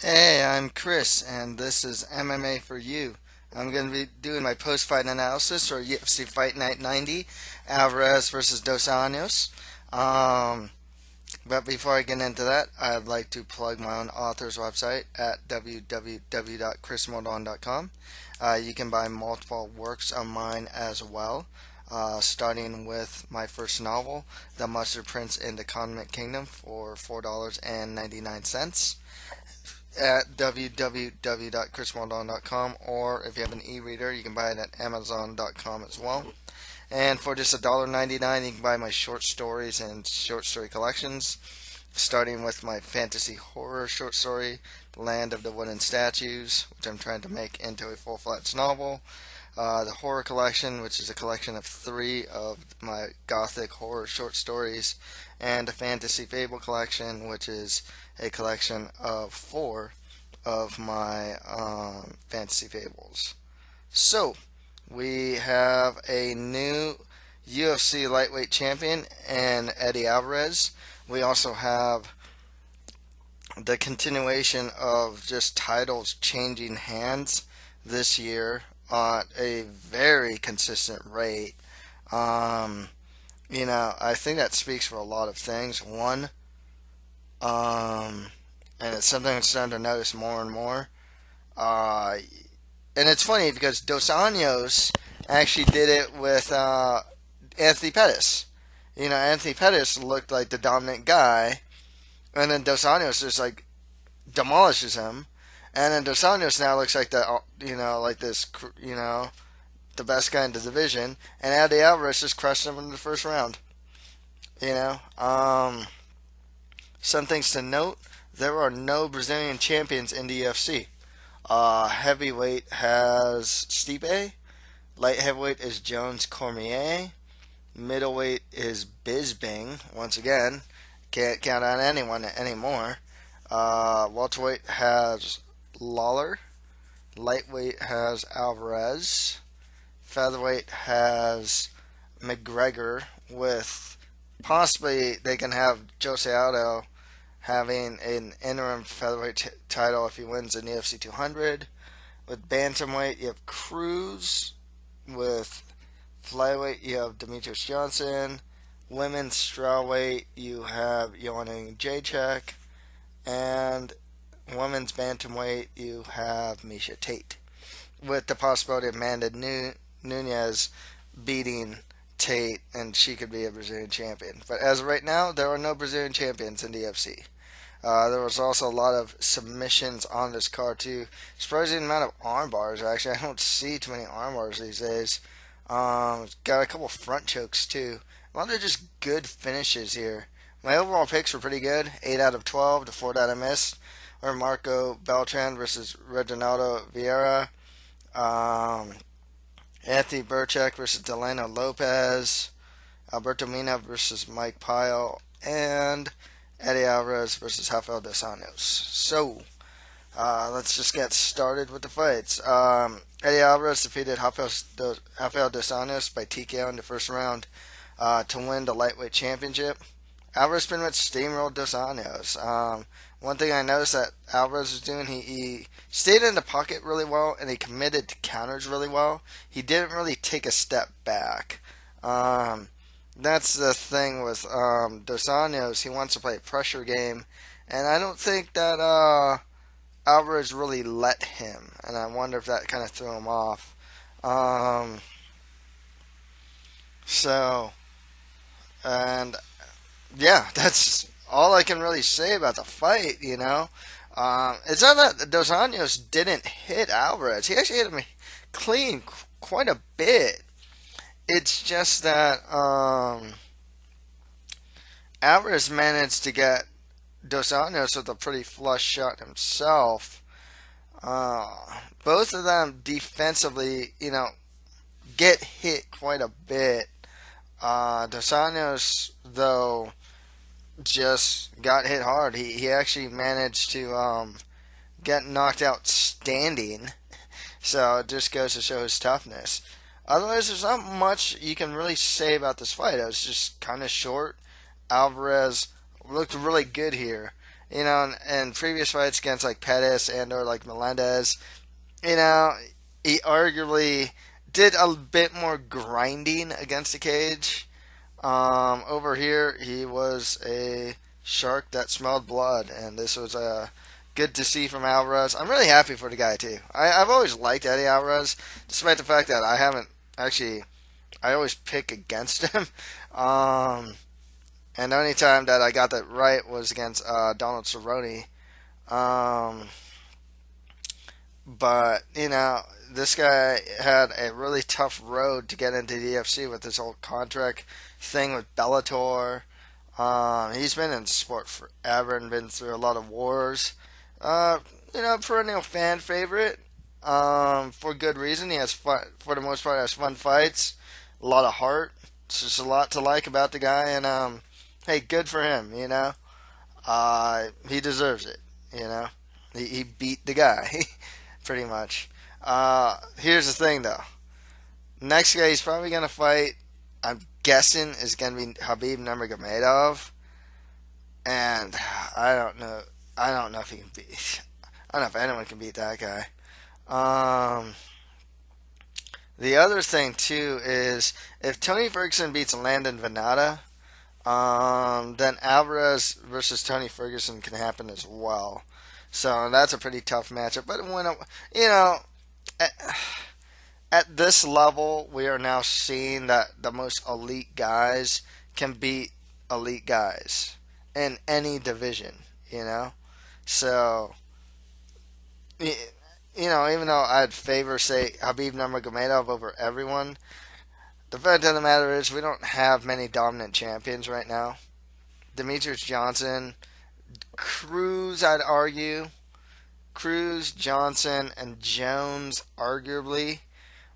Hey, I'm Chris, and this is MMA for you. I'm going to be doing my post-fight analysis for UFC Fight Night 90, Alvarez versus Dos Anjos. Um, but before I get into that, I'd like to plug my own author's website at www.chrismodon.com. You can buy multiple works of mine as well, starting with my first novel, The Mustard Prince in the Condiment Kingdom, for $4.99 at www.chrismodon.com, or if you have an e-reader, you can buy it at amazon.com as well. And for just $1.99, you can buy my short stories and short story collections, starting with my fantasy horror short story, The Land of the Wooden Statues, which I'm trying to make into a full-fledged novel. The horror collection, which is a collection of 3 of my gothic horror short stories, and the fantasy fable collection, which is a collection of 4 of my fantasy fables. So, we have a new UFC lightweight champion in Eddie Alvarez. We also have the continuation of just titles changing hands this year at a very consistent rate. Um, I think that speaks for a lot of things. One, and it's something I'm starting to notice more and more. Uh, and it's funny because Dos Anjos actually did it with Anthony Pettis. Anthony Pettis looked like the dominant guy, and then Dos Anjos just like demolishes him, and then Dos Anjos now looks like like this, the best guy in the division, and Eddie Alvarez just crushed him in the first round. You know, um, some things to note: there are no Brazilian champions in the UFC. Heavyweight has Stipe, light heavyweight is Jones Cormier, middleweight is Bisbing. Once again, can't count on anyone anymore. Welterweight has Lawler. Lightweight has Alvarez. Featherweight has McGregor, with possibly they can have Jose Aldo having an interim featherweight title if he wins in the UFC 200. With bantamweight, you have Cruz. With flyweight, you have Demetrius Johnson. Women's strawweight, you have Joanna Jacek. And women's bantamweight, you have Misha Tate, with the possibility of Amanda Nunez beating Tate, and she could be a Brazilian champion. But as of right now, there are no Brazilian champions in the UFC. There was also a lot of submissions on this card too. Surprising amount of arm bars. Actually, I don't see too many arm bars these days. Got a couple front chokes too. A lot of just good finishes here. My overall picks were pretty good. 8 out of 12. The 4 that I missed were Marco Beltran versus Reginaldo Vieira. Um, Anthony Burchak versus Delano Lopez. Alberto Mina versus Mike Pyle. And Eddie Alvarez versus Rafael Dos Anjos. So, let's just get started with the fights. Eddie Alvarez defeated Rafael Dos Anjos by TKO in the first round to win the lightweight championship. Alvarez pretty much steamrolled Dos Anjos. One thing I noticed that Alvarez was doing, he stayed in the pocket really well, and he committed to counters really well. He didn't really take a step back. That's the thing with Dos Anjos. He wants to play a pressure game, and I don't think that Alvarez really let him, and I wonder if that kind of threw him off. Um, so, and yeah, that's all I can really say about the fight. It's not that Dos Anjos didn't hit Alvarez. He actually hit him clean quite a bit. It's just that Alvarez managed to get Dos Anjos with a pretty flush shot himself. Both of them defensively, get hit quite a bit. Dos Anjos, though, just got hit hard. He actually managed to get knocked out standing. So it just goes to show his toughness. Otherwise, there's not much you can really say about this fight. It was just kind of short. Alvarez looked really good here. You know, and previous fights against like Pettis and or like Melendez, you know, he arguably did a bit more grinding against the cage. Over here, he was a shark that smelled blood, and this was good to see from Alvarez. I'm really happy for the guy too. I've always liked Eddie Alvarez, despite the fact that I haven't actually. I always pick against him. Um, and the only time that I got that right was against Donald Cerrone. Um, but you know, this guy had a really tough road to get into the UFC with this whole contract thing with Bellator. He's been in sport forever and been through a lot of wars. Uh, you know, perennial fan favorite. For good reason. He has fun, for the most part, has fun fights, a lot of heart. It's just a lot to like about the guy, and hey, good for him. You know, he deserves it. You know, he beat the guy, pretty much. Here's the thing, though. Next guy he's probably gonna fight, I'm guessing, is gonna be Habib Nurmagomedov, and I don't know. I don't know if he can beat. I don't know if anyone can beat that guy. Um, the other thing too is if Tony Ferguson beats Landon Venata, then Alvarez versus Tony Ferguson can happen as well. So that's a pretty tough matchup. But when you know, at, at this level, we are now seeing that the most elite guys can beat elite guys in any division. You know, so you know, even though I'd favor, say, Habib Nurmagomedov over everyone, the fact of the matter is we don't have many dominant champions right now. Demetrius Johnson, Cruz, I'd argue. Cruz, Johnson, and Jones, arguably,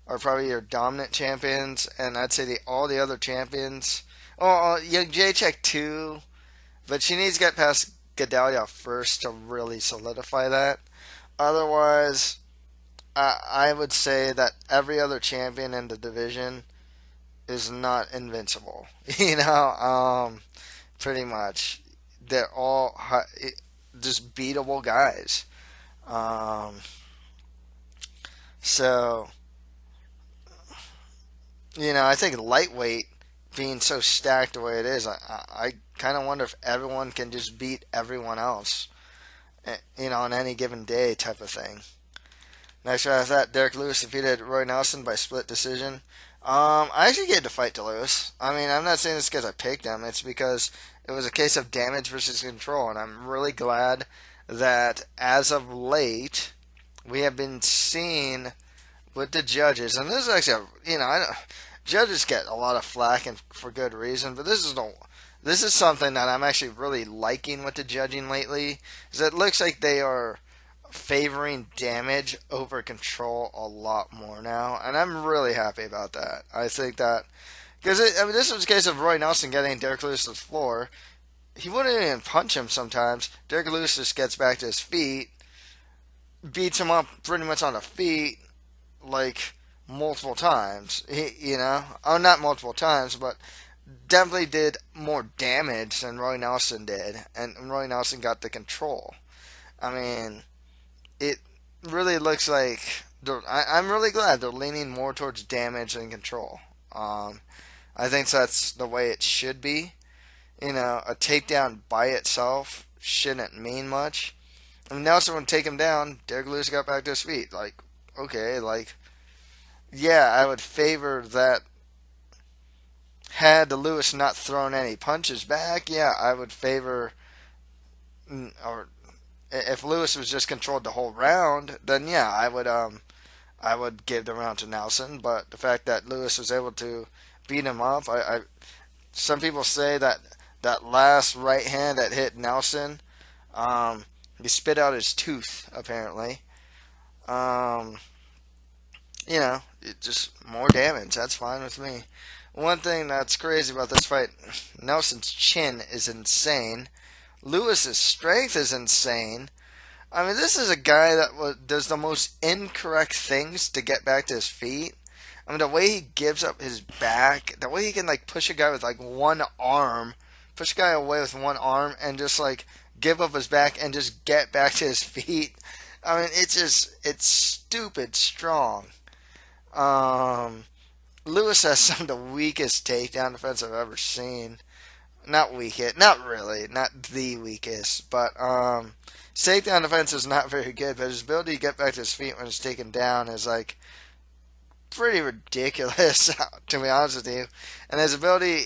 are probably your dominant champions. And I'd say all the other champions. Oh, Young Jacek too. But she needs to get past Gedalia first to really solidify that. Otherwise, I would say that every other champion in the division is not invincible. You know, pretty much. They're all just beatable guys. Um, so, you know, I think lightweight being so stacked the way it is, I kind of wonder if everyone can just beat everyone else, you know, on any given day type of thing. Next right after that, Derek Lewis defeated Roy Nelson by split decision. I actually gave the fight to Lewis. I mean, I'm not saying this because I picked him. It's because it was a case of damage versus control, and I'm really glad that as of late we have been seeing with the judges, and this is actually, you know, judges get a lot of flack and for good reason, but this is something that I'm actually really liking with the judging lately. Is it looks like they are favoring damage over control a lot more now, and I'm really happy about that. I think that because I mean, this was a case of Roy Nelson getting Derek Lewis to the floor. He wouldn't even punch him sometimes. Derek Lewis just gets back to his feet, beats him up pretty much on the feet, like multiple times. You know, oh, not multiple times, but definitely did more damage than Roy Nelson did, and Roy Nelson got the control. I mean, it really looks like I'm really glad they're leaning more towards damage than control. I think that's the way it should be. You know, a takedown by itself shouldn't mean much. I mean, Nelson would take him down. Derek Lewis got back to his feet. Like, okay, like, yeah, I would favor that. Had the Lewis not thrown any punches back, yeah, I would favor. Or if Lewis was just controlled the whole round, then yeah, I would give the round to Nelson. But the fact that Lewis was able to beat him up, some people say that that last right hand that hit Nelson, he spit out his tooth apparently. Um, you know, it just more damage. That's fine with me. One thing that's crazy about this fight, Nelson's chin is insane. Lewis's strength is insane. I mean, this is a guy that does the most incorrect things to get back to his feet. I mean, the way he gives up his back, the way he can like push a guy with like one arm, push a guy away with one arm, and just like give up his back, and just get back to his feet. I mean, it's stupid strong. Um, Lewis has some of the weakest takedown defense I've ever seen. Not weakest, not really, not the weakest, but his takedown defense is not very good. But his ability to get back to his feet when he's taken down is like pretty ridiculous, to be honest with you. And his ability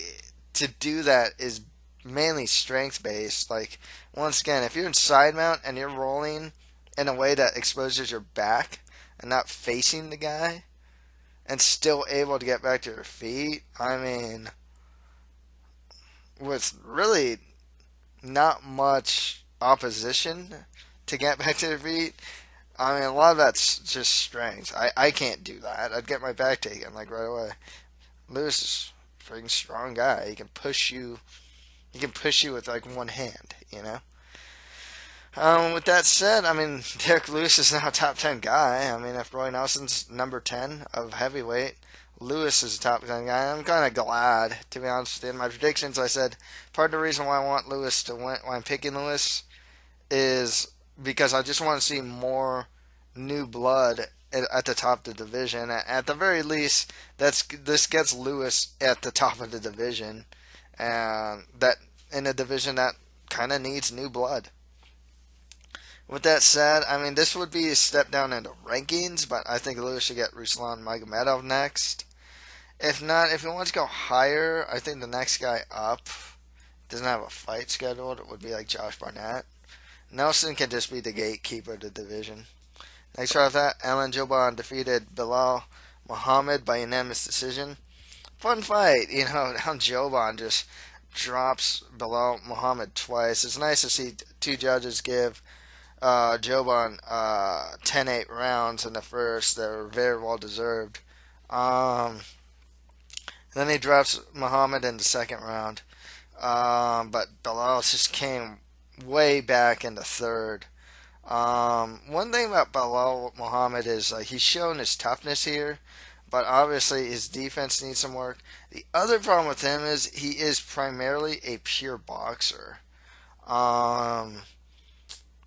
to do that is mainly strength based. Like, once again, if you're in side mount and you're rolling in a way that exposes your back and not facing the guy and still able to get back to your feet, I mean, with really not much opposition to get back to their feet, I mean, a lot of that's just strength. I can't do that. I'd get my back taken like right away. Lewis is a freaking strong guy. He can push you. He can push you with like one hand. You know. With that said, I mean, Derek Lewis is now a top 10 guy. I mean, if Roy Nelson's number 10 of heavyweight, Lewis is a top 10 guy. I'm kind of glad, to be honest with you. In my predictions, I said part of the reason why I want Lewis to win, why I'm picking Lewis, is because I just want to see more new blood at the top of the division. At the very least, this gets Lewis at the top of the division, and that in a division that kind of needs new blood. With that said, I mean, this would be a step down into rankings, but I think Lewis should get Ruslan Magomedov next. If not, if he wants to go higher, I think the next guy up doesn't have a fight scheduled. It would be like Josh Barnett. Nelson can just be the gatekeeper of the division. Next right off that, Alan Jouban defeated Bilal Muhammad by unanimous decision. Fun fight, you know, how Jouban just drops Bilal Muhammad twice. It's nice to see two judges give Jouban 10-8 rounds in the first. They were very well deserved. Then he drops Muhammad in the second round. But Bilal just came way back in the third. One thing about Bilal Muhammad is like he's shown his toughness here, but obviously his defense needs some work. The other problem with him is he is primarily a pure boxer.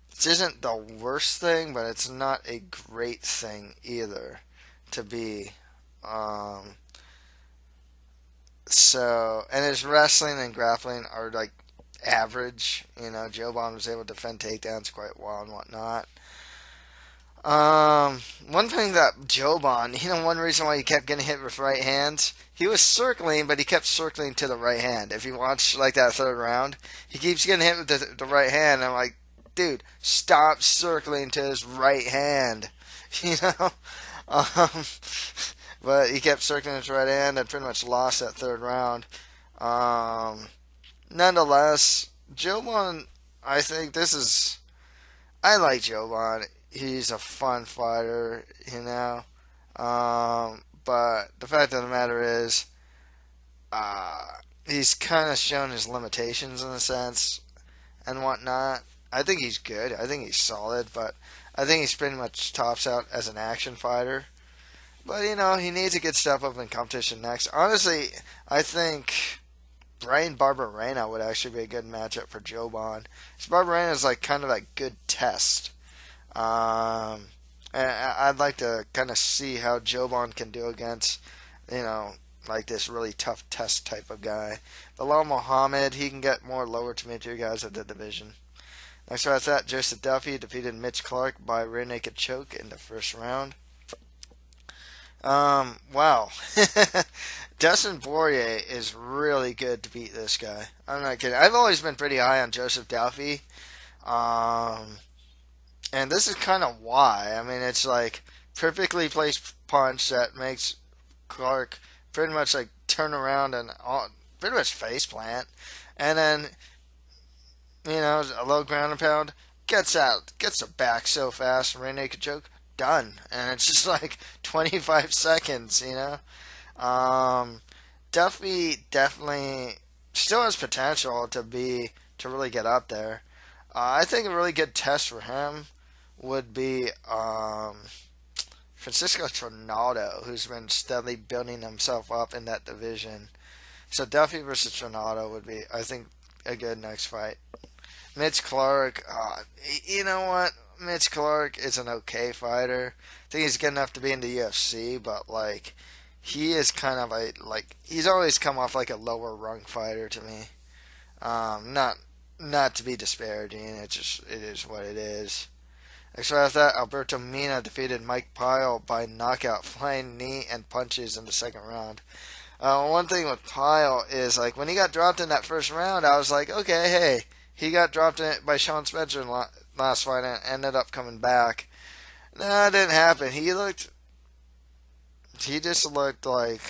This isn't the worst thing, but it's not a great thing either to be. And his wrestling and grappling are like average. You know, Jouban was able to defend takedowns quite well and whatnot. One thing that Jouban, you know, one reason why he kept getting hit with right hands, he was circling, but he kept circling to the right hand. If you watch like that third round, he keeps getting hit with the right hand. I'm like, dude, stop circling to his right hand, you know. But he kept circling his right hand and pretty much lost that third round. Nonetheless, Jouban, I think I like Jouban. He's a fun fighter, you know. But the fact of the matter is, he's kind of shown his limitations in a sense and whatnot. I think he's good. I think he's solid, but I think he's pretty much tops out as an action fighter. But, you know, he needs a good step up in competition next. Honestly, I think Brian Barberena would actually be a good matchup for Jouban. Because Barberena is like kind of like good test. And I'd like to kind of see how Jouban can do against, you know, like this really tough test type of guy. Bilal Muhammad, he can get more lower to mid-tier guys of the division. Next right after that, Joseph Duffy defeated Mitch Clark by rear naked choke in the first round. Wow. Dustin Poirier is really good to beat this guy. I'm not kidding. I've always been pretty high on Joseph Duffy. And this is kind of why. I mean, it's like perfectly placed punch that makes Clark pretty much like turn around and pretty much face plant. And then, you know, a low ground and pound, gets the back so fast, rear naked choke, done. And it's just like 25 seconds, you know. Duffy definitely still has potential to really get up there. I think a really good test for him would be Francisco Trinaldo, who's been steadily building himself up in that division. So Duffy versus Trinaldo would be, I think, a good next fight. Mitch Clark, you know what? Mitch Clark is an okay fighter. I think he's good enough to be in the UFC, but like, he is kind of he's always come off like a lower rung fighter to me. Not to be disparaging. It is what it is. Except after that, Alberto Mina defeated Mike Pyle by knockout, flying knee and punches in the second round. One thing with Pyle is like when he got dropped in that first round, I was like, okay, hey, he got dropped by Sean Spencer in last fight and ended up coming back. No, it didn't happen. He just looked like,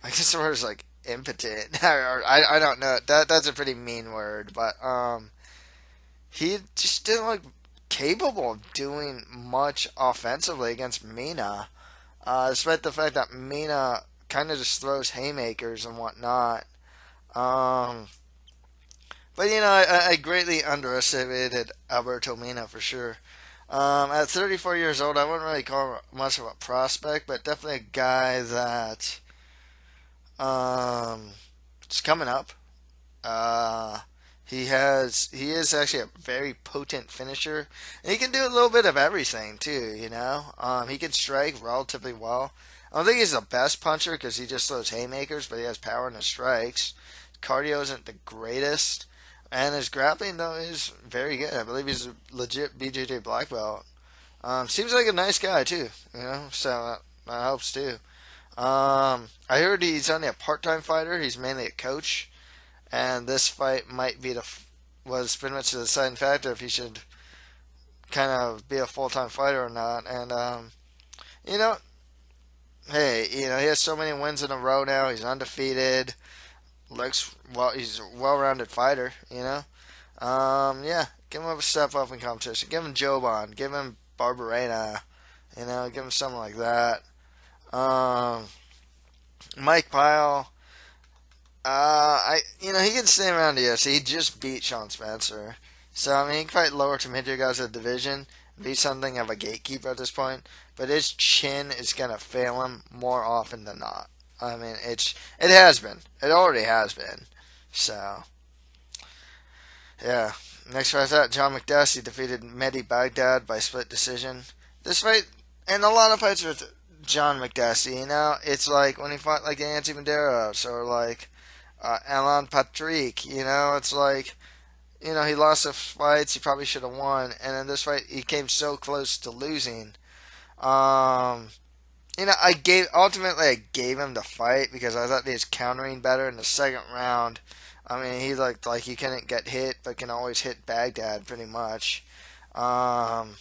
I guess the word is like impotent, or I don't know. That's a pretty mean word, but he just didn't look capable of doing much offensively against Mina, despite the fact that Mina kind of just throws haymakers and whatnot. Um, but I greatly underestimated Alberto Mina for sure. At 34 years old, I wouldn't really call him much of a prospect, but definitely a guy that is coming up. Uh, he is actually a very potent finisher, and he can do a little bit of everything too. He can strike relatively well. I don't think he's the best puncher because he just throws haymakers, but he has power in his strikes. Cardio isn't the greatest, and his grappling though is very good. I believe he's a legit BJJ black belt. Seems like a nice guy too. So that helps too. I heard he's only a part-time fighter. He's mainly a coach, and this fight might be was pretty much the deciding factor if he should kind of be a full-time fighter or not. And you know, hey, he has so many wins in a row now. He's undefeated. Looks well. He's a well-rounded fighter. Yeah, give him a step up in competition. Give him Joban. Give him Barberena. Give him something like that. Um, Mike Pyle. He can stay around the UFC. He just beat Sean Spencer, so I mean, he can fight lower to mid-tier guys of the division, be something of a gatekeeper at this point. But his chin is gonna fail him more often than not. I mean, it has been. It already has been. So yeah. Next fight that John McDessie defeated Mehdi Baghdad by split decision. This fight and a lot of fights with John McDessie, it's like when he fought like Anthony Medeiros or like Alan Patrick, it's like, he lost the fights he probably should have won, and in this fight he came so close to losing. Um, I gave him the fight because I thought he was countering better in the second round. I mean, he looked like he couldn't get hit, but can always hit Baghdad pretty much. Um,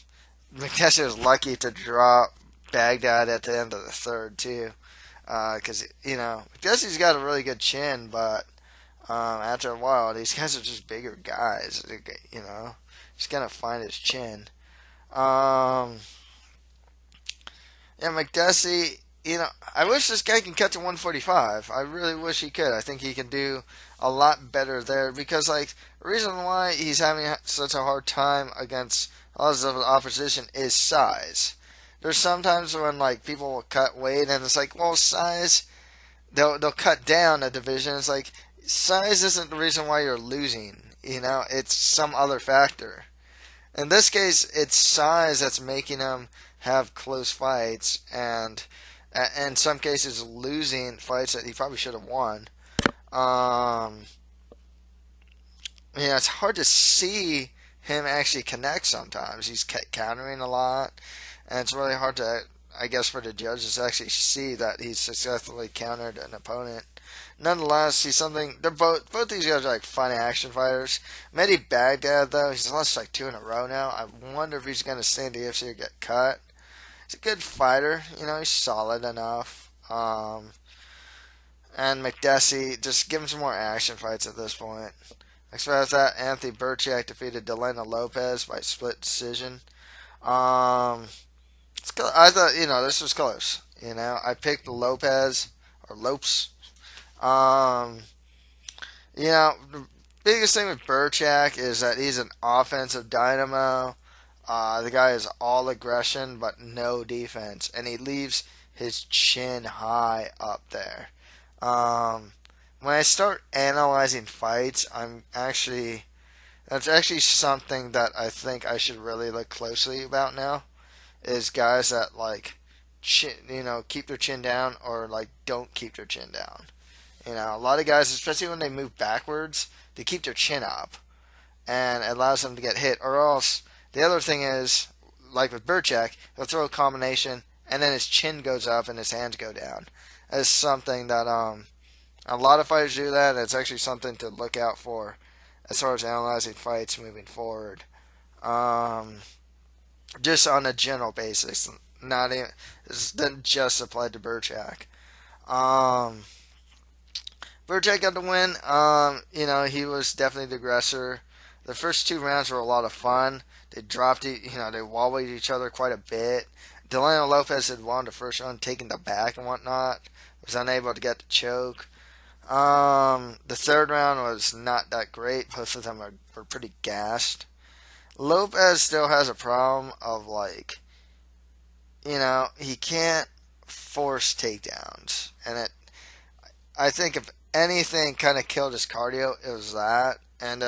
McDessie was lucky to drop Baghdad at the end of the third too, because McDessie's got a really good chin, but after a while, these guys are just bigger guys. He's gonna find his chin. Um, yeah, McDessie. I wish this guy can cut to 145. I really wish he could. I think he can do a lot better there because, like, the reason why he's having such a hard time against a lot of the opposition is size. There's sometimes when like people will cut weight and it's like, well, size. They'll cut down a division. It's like size isn't the reason why you're losing. It's some other factor. In this case, it's size that's making him have close fights and in some cases losing fights that he probably should have won. Um, it's hard to see him actually connect sometimes. He's countering a lot, and it's really hard to, I guess, for the judges to actually see that he's successfully countered an opponent. Nonetheless, he's something. They're both these guys are like fun action fighters. Mehdi Baghdad, though, he's lost like 2 in a row now. I wonder if he's going to stay in the UFC or get cut. He's a good fighter. He's solid enough. And McDessie, just give him some more action fights at this point. Next fight was that Anthony Burchak defeated Delena Lopez by split decision. I thought this was close. I picked Lopez or Lopes. Um, the biggest thing with Burchak is that he's an offensive dynamo. The guy is all aggression but no defense, and he leaves his chin high up there. When I start analyzing fights, I'm actually That's actually something that I think I should really look closely about now. Is guys that like, keep their chin down or like don't keep their chin down. A lot of guys, especially when they move backwards, they keep their chin up, and it allows them to get hit. Or else, the other thing is, like with Burchak, he'll throw a combination, and then his chin goes up and his hands go down. That's something that a lot of fighters do that. And it's actually something to look out for as far as analyzing fights moving forward. Um, just on a general basis, not even this doesn't just apply to Burchak. Um, Burchak got the win. He was definitely the aggressor. The first two rounds were a lot of fun. They dropped it, they wobbled each other quite a bit. Delano Lopez had won the first round, taking the back and whatnot. Was unable to get the choke. The third round was not that great. Both of them were pretty gassed. Lopez still has a problem of he can't force takedowns, and I think if anything kind of killed his cardio, it was that. And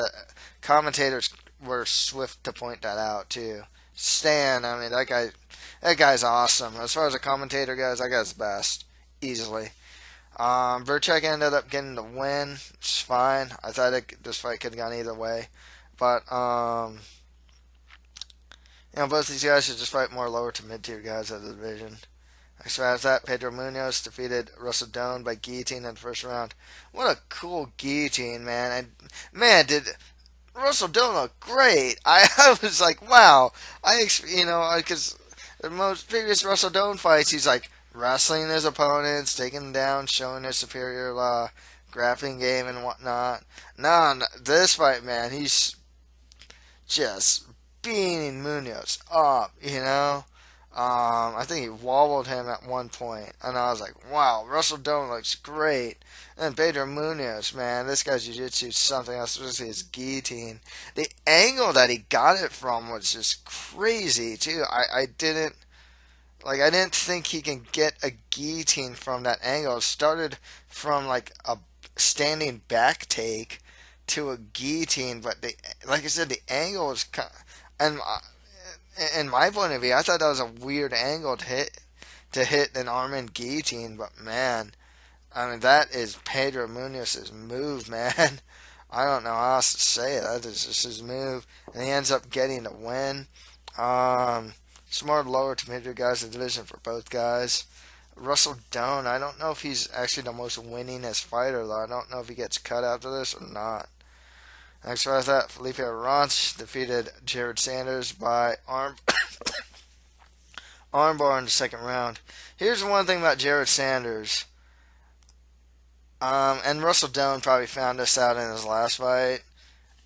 commentators were swift to point that out too. Stan, I mean that guy's awesome. As far as a commentator goes, that guy's the best, easily. Burchak ended up getting the win. It's fine. I thought this fight could have gone either way, but both these guys should just fight more lower to mid tier guys of the division. Next round after that, Pedro Munoz defeated Russell Doan by guillotine in the first round. What a cool guillotine, man! And man, did Russell Doan look great? I was like, wow. Because the most previous Russell Doan fights, he's like wrestling his opponents, taking them down, showing his superior grappling game and whatnot. No, this fight, man, he's just beating Munoz up. I think he wobbled him at one point, and I was like, wow, Russell Doan looks great. And Pedro Munoz, man, this guy's jiu-jitsu is something else, especially his guillotine. The angle that he got it from was just crazy, too. I didn't think he can get a guillotine from that angle. It started from, like, a standing back take to a guillotine, but, like I said, the angle was kind of... And in my point of view, I thought that was a weird angle to hit an arm in guillotine, but man, I mean that is Pedro Munoz's move, man. I don't know how else to say it. That is just his move, and he ends up getting the win. It's more lower to mid guys in the division for both guys. Russell Doan, I don't know if he's actually the most winningest fighter though. I don't know if he gets cut after this or not. Next after that, Felipe Ranch defeated Jared Sanders by armbar in the second round. Here's the one thing about Jared Sanders. And Russell Doan probably found this out in his last fight.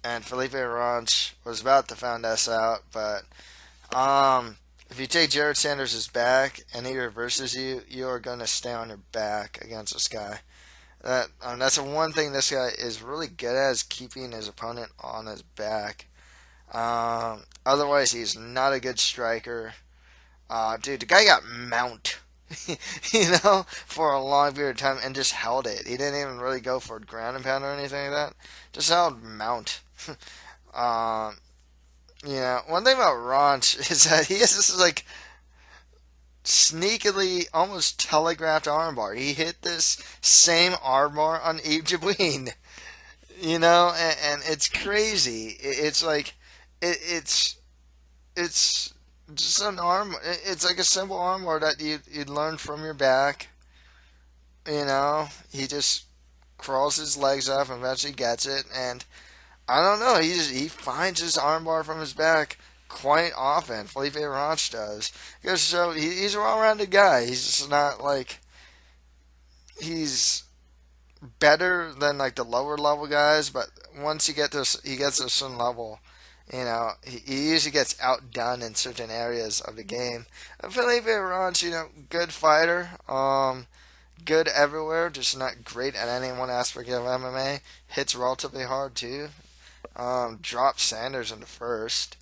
And Felipe Ranch was about to find this out. But if you take Jared Sanders' back and he reverses you, you are going to stay on your back against this guy. That's the one thing this guy is really good at, is keeping his opponent on his back. Otherwise, he's not a good striker. Dude, the guy got mount, for a long period of time and just held it. He didn't even really go for a ground and pound or anything like that. Just held mount. One thing about Ranch is that he has this, sneakily, almost telegraphed armbar. He hit this same armbar on Eve Jabouin, and it's crazy. It's just an arm. It's like a simple armbar that you'd learn from your back. He just crawls his legs up and eventually gets it, and I don't know. He finds his armbar from his back quite often. Felipe Ranch does. So he's a well-rounded guy. He's just not he's better than the lower level guys, but once he gets to a certain level, he usually gets outdone in certain areas of the game. And Felipe Ranch, good fighter, good everywhere, just not great at any one aspect of MMA. Hits relatively hard too. Dropped Sanders in the first.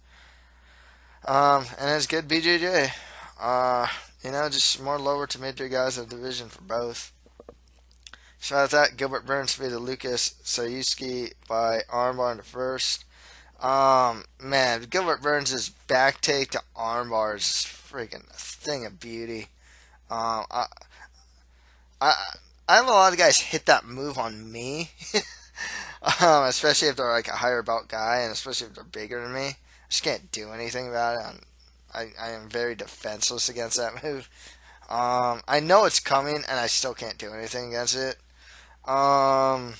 And it's good BJJ. Just more lower to mid-tier guys of the division for both. So after that, Gilbert Burns defeated Lucas Sayuski by armbar in the first. Man, Gilbert Burns' back take to armbar is freaking a thing of beauty. Um, I, I, I have a lot of guys hit that move on me, especially if they're like a higher belt guy, and especially if they're bigger than me. I just can't do anything about it. I am very defenseless against that move. I know it's coming, and I still can't do anything against it. Um,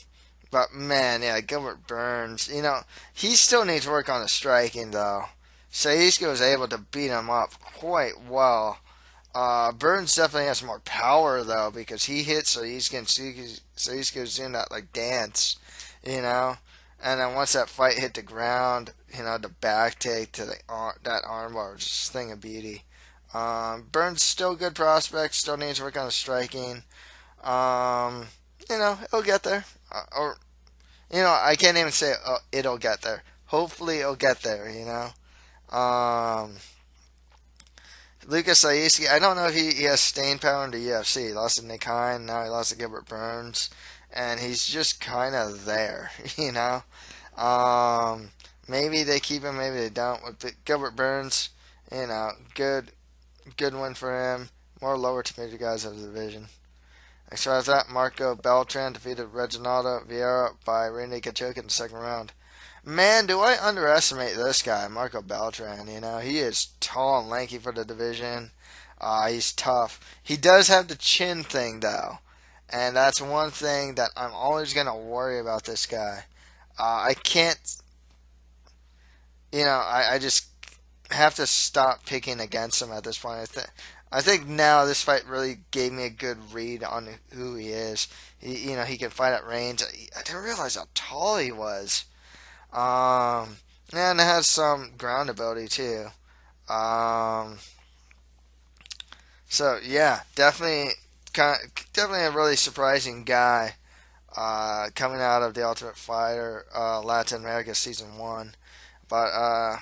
but man, yeah, Gilbert Burns, he still needs work on the striking though. Saisko was able to beat him up quite well. Burns definitely has more power though because he hits Saisko's doing that like dance, you know. And then once that fight hit the ground, the back take to that armbar was just a thing of beauty. Burns still a good prospect, still needs work on the striking. Um, it'll get there. Or I can't even say it'll get there. Hopefully, it'll get there. Lucas Saiski, I don't know if he has staying power in the UFC. He lost to Nick Hine, now he lost to Gilbert Burns, and he's just kind of there. Maybe they keep him, maybe they don't. With Gilbert Burns, good win for him. More lower to major guys of the division. Next after that, Marco Beltran defeated Reginaldo Vieira by rear naked choke in the second round. Man, do I underestimate this guy, Marco Beltran. He is tall and lanky for the division. He's tough. He does have the chin thing, though. And that's one thing that I'm always going to worry about this guy. I can't, I just have to stop picking against him at this point. I think now this fight really gave me a good read on who he is. He can fight at range. I didn't realize how tall he was. And it has some ground ability too. Um, so yeah, definitely a really surprising guy. Coming out of the Ultimate Fighter Latin America Season 1. But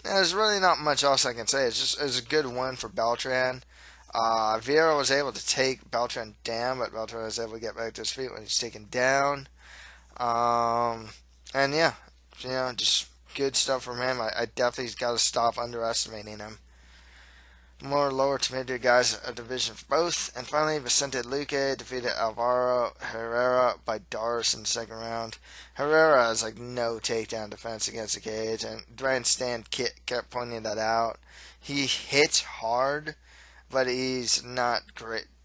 there's really not much else I can say. It's a good win for Beltran. Vieira was able to take Beltran down, but Beltran was able to get back to his feet when he's taken down. And yeah, just good stuff from him. I definitely got to stop underestimating him. More lower to mid guys a division for both. And finally, Vicente Luque defeated Alvaro Herrera by Doris in the second round. Herrera has like no takedown defense against the cage, and Ryan Stan kept pointing that out. He hits hard, but he's not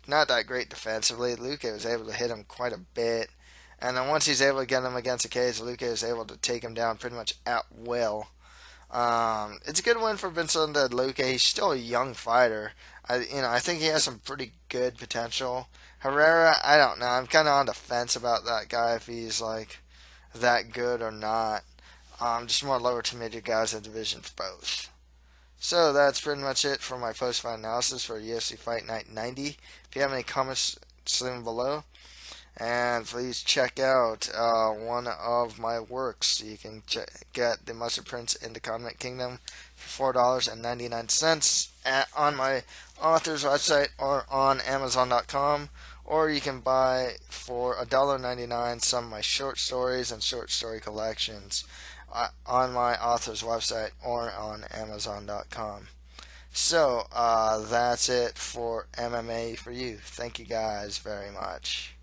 that great defensively. Luque was able to hit him quite a bit, and then once he's able to get him against the cage, Luque is able to take him down pretty much at will. It's a good win for Vincent Luque. He's still a young fighter. I think he has some pretty good potential. Herrera, I don't know. I'm kind of on the fence about that guy if he's like that good or not. Just more lower to mid guys in the division for both. So that's pretty much it for my post-fight analysis for UFC Fight Night 90. If you have any comments, leave them below. And please check out one of my works. You can get the Mustard Prince in the Condiment Kingdom for $4.99 on my author's website or on Amazon.com. Or you can buy for $1.99 some of my short stories and short story collections on my author's website or on Amazon.com. So that's it for MMA for you. Thank you guys very much.